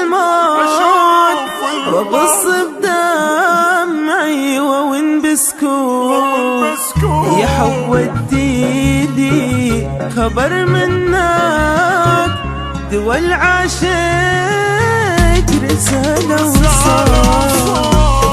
الموت وابص بدمعي وين بسكوت يا حب وديدي خبر منك دول عاشق رسالة وصال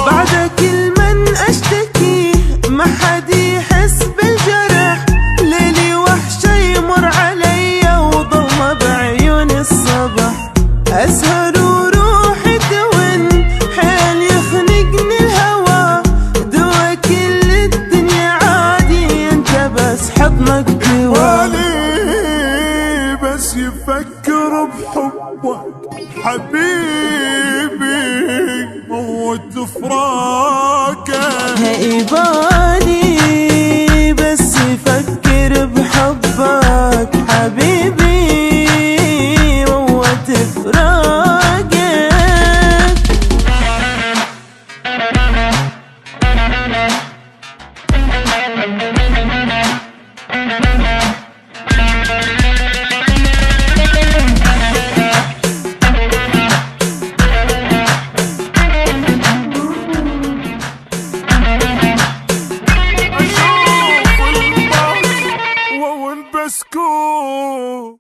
بعد كل من اشتكي ما حد يحس بالجرح ليلي وحشة يمر علي وضلمة بعيون الصبح اسهر وروحي تون حيل يخنقني الهوى دوا كل الدنيا عادي انت بس حضنك دوالي بس يفكر بحبك حبيبي موت فراقك هيبالي بس يفكر بحبك حبيبي موت فراقك والبسكوت